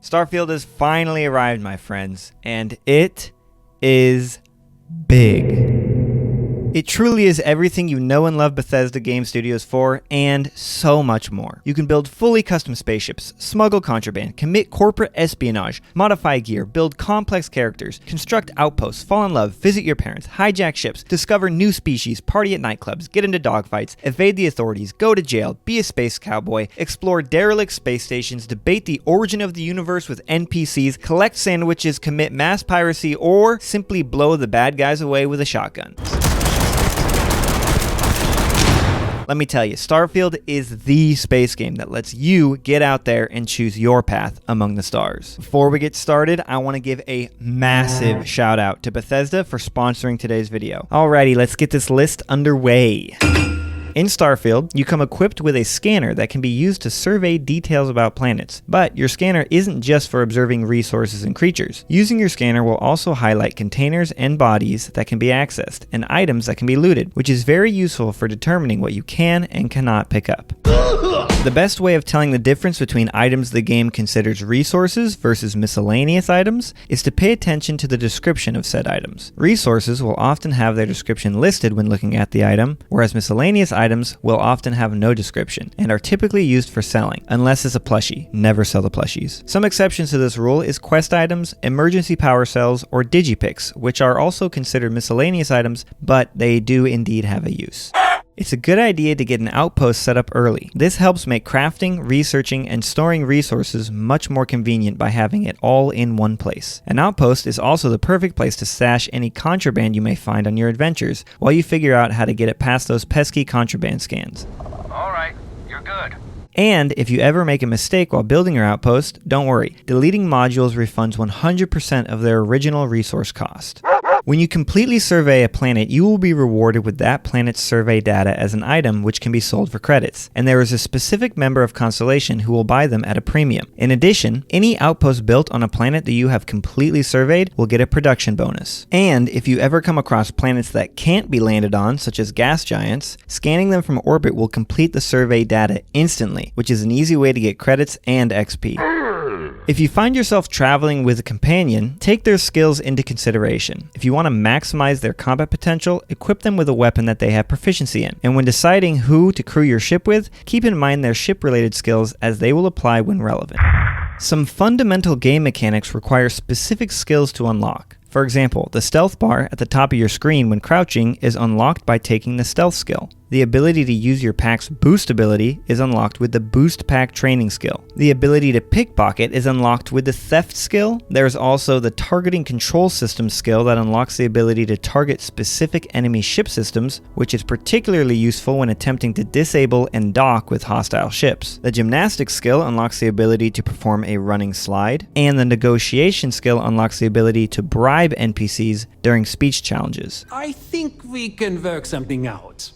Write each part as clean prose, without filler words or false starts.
Starfield has finally arrived, my friends, and it is big. It truly is everything you know and love Bethesda Game Studios for, and so much more. You can build fully custom spaceships, smuggle contraband, commit corporate espionage, modify gear, build complex characters, construct outposts, fall in love, visit your parents, hijack ships, discover new species, party at nightclubs, get into dogfights, evade the authorities, go to jail, be a space cowboy, explore derelict space stations, debate the origin of the universe with NPCs, collect sandwiches, commit mass piracy, or simply blow the bad guys away with a shotgun. Let me tell you, Starfield is the space game that lets you get out there and choose your path among the stars. Before we get started, I want to give a massive shout out to Bethesda for sponsoring today's video. Alrighty, let's get this list underway. In Starfield, you come equipped with a scanner that can be used to survey details about planets, but your scanner isn't just for observing resources and creatures. Using your scanner will also highlight containers and bodies that can be accessed, and items that can be looted, which is very useful for determining what you can and cannot pick up. The best way of telling the difference between items the game considers resources versus miscellaneous items is to pay attention to the description of said items. Resources will often have their description listed when looking at the item, whereas miscellaneous items will often have no description and are typically used for selling, unless it's a plushie. Never sell the plushies. Some exceptions to this rule is quest items, emergency power cells, or digipicks, which are also considered miscellaneous items, but they do indeed have a use. It's a good idea to get an outpost set up early. This helps make crafting, researching, and storing resources much more convenient by having it all in one place. An outpost is also the perfect place to stash any contraband you may find on your adventures, while you figure out how to get it past those pesky contraband scans. Alright, you're good. And if you ever make a mistake while building your outpost, don't worry. Deleting modules refunds 100% of their original resource cost. When you completely survey a planet, you will be rewarded with that planet's survey data as an item which can be sold for credits, and there is a specific member of Constellation who will buy them at a premium. In addition, any outpost built on a planet that you have completely surveyed will get a production bonus. And if you ever come across planets that can't be landed on, such as gas giants, scanning them from orbit will complete the survey data instantly, which is an easy way to get credits and XP. If you find yourself traveling with a companion, take their skills into consideration. If you want to maximize their combat potential, equip them with a weapon that they have proficiency in. And when deciding who to crew your ship with, keep in mind their ship-related skills as they will apply when relevant. Some fundamental game mechanics require specific skills to unlock. For example, the stealth bar at the top of your screen when crouching is unlocked by taking the stealth skill. The ability to use your pack's boost ability is unlocked with the boost pack training skill. The ability to pickpocket is unlocked with the theft skill. There's also the targeting control system skill that unlocks the ability to target specific enemy ship systems, which is particularly useful when attempting to disable and dock with hostile ships. The gymnastics skill unlocks the ability to perform a running slide, and the negotiation skill unlocks the ability to bribe NPCs during speech challenges. I think we can work something out.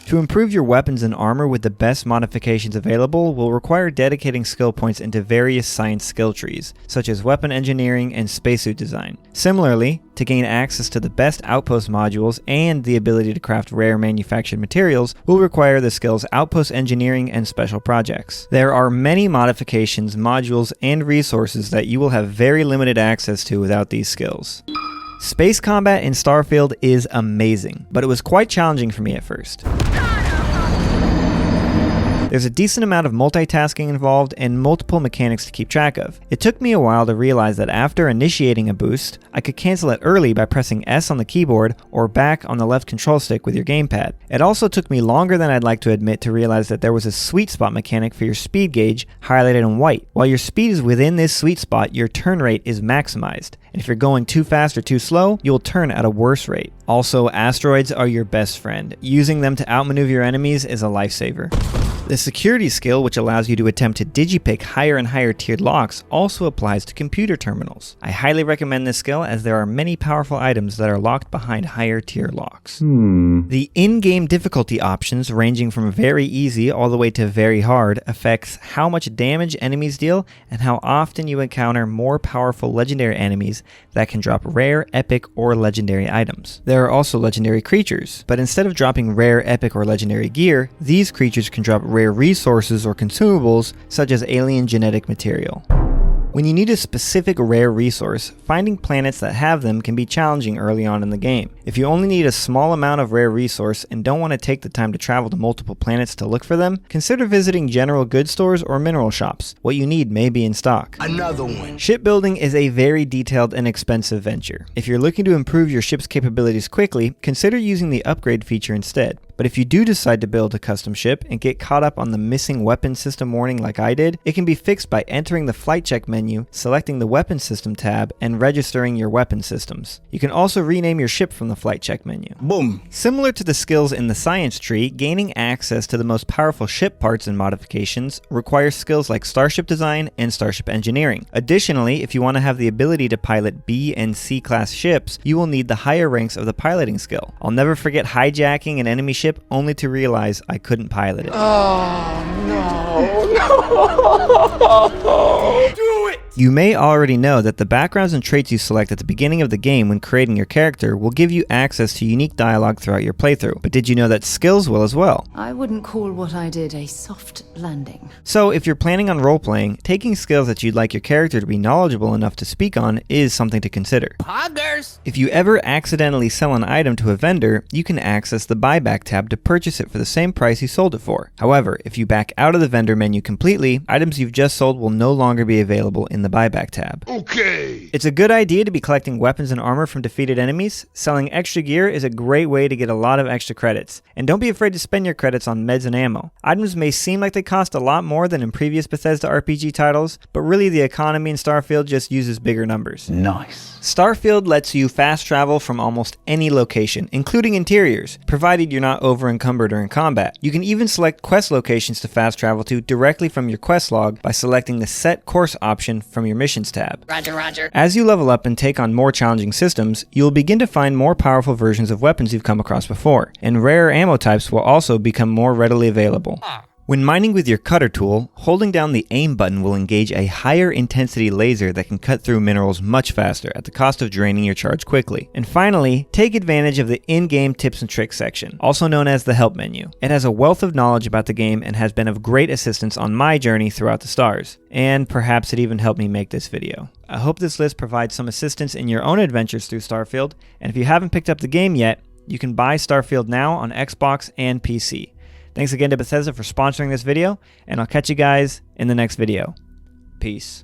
To improve your weapons and armor with the best modifications available will require dedicating skill points into various science skill trees, such as weapon engineering and spacesuit design. Similarly, to gain access to the best outpost modules and the ability to craft rare manufactured materials will require the skills outpost engineering and special projects. There are many modifications, modules, and resources that you will have very limited access to without these skills. Space combat in Starfield is amazing, but it was quite challenging for me at first. There's a decent amount of multitasking involved and multiple mechanics to keep track of. It took me a while to realize that after initiating a boost, I could cancel it early by pressing S on the keyboard or back on the left control stick with your gamepad. It also took me longer than I'd like to admit to realize that there was a sweet spot mechanic for your speed gauge highlighted in white. While your speed is within this sweet spot, your turn rate is maximized. And if you're going too fast or too slow, you'll turn at a worse rate. Also, asteroids are your best friend. Using them to outmaneuver your enemies is a lifesaver. The security skill, which allows you to attempt to digipick higher and higher tiered locks, also applies to computer terminals. I highly recommend this skill as there are many powerful items that are locked behind higher tier locks. The in-game difficulty options, ranging from very easy all the way to very hard, affects how much damage enemies deal and how often you encounter more powerful legendary enemies that can drop rare, epic, or legendary items. There are also legendary creatures, but instead of dropping rare, epic, or legendary gear, these creatures can drop rare resources or consumables such as alien genetic material. When you need a specific rare resource, finding planets that have them can be challenging early on in the game. If you only need a small amount of rare resource and don't want to take the time to travel to multiple planets to look for them, consider visiting general goods stores or mineral shops. What you need may be in stock. Another one. Shipbuilding is a very detailed and expensive venture. If you're looking to improve your ship's capabilities quickly, consider using the upgrade feature instead. But if you do decide to build a custom ship and get caught up on the missing weapon system warning like I did, it can be fixed by entering the flight check menu, selecting the weapon system tab, and registering your weapon systems. You can also rename your ship from the flight check menu. Boom. Similar to the skills in the science tree, gaining access to the most powerful ship parts and modifications requires skills like starship design and starship engineering. Additionally, if you want to have the ability to pilot B and C class ships, you will need the higher ranks of the piloting skill. I'll never forget hijacking an enemy ship only to realize I couldn't pilot it. Oh, no. Do it! You may already know that the backgrounds and traits you select at the beginning of the game when creating your character will give you access to unique dialogue throughout your playthrough, but did you know that skills will as well? I wouldn't call what I did a soft landing. So if you're planning on role-playing, taking skills that you'd like your character to be knowledgeable enough to speak on is something to consider. Poggers! If you ever accidentally sell an item to a vendor, you can access the Buyback tab to purchase it for the same price you sold it for. However, if you back out of the vendor menu completely, items you've just sold will no longer be available in the Buyback tab. Okay. It's a good idea to be collecting weapons and armor from defeated enemies. Selling extra gear is a great way to get a lot of extra credits. And don't be afraid to spend your credits on meds and ammo. Items may seem like they cost a lot more than in previous Bethesda RPG titles, but really the economy in Starfield just uses bigger numbers. Nice. Starfield lets you fast travel from almost any location, including interiors, provided you're not over-encumbered during combat. You can even select quest locations to fast travel to directly from your quest log by selecting the Set Course option from your Missions tab. Roger, roger. As you level up and take on more challenging systems, you'll begin to find more powerful versions of weapons you've come across before, and rarer ammo types will also become more readily available. When mining with your cutter tool, holding down the aim button will engage a higher intensity laser that can cut through minerals much faster at the cost of draining your charge quickly. And finally, take advantage of the in-game tips and tricks section, also known as the help menu. It has a wealth of knowledge about the game and has been of great assistance on my journey throughout the stars. And perhaps it even helped me make this video. I hope this list provides some assistance in your own adventures through Starfield, and if you haven't picked up the game yet, you can buy Starfield now on Xbox and PC. Thanks again to Bethesda for sponsoring this video, and I'll catch you guys in the next video. Peace.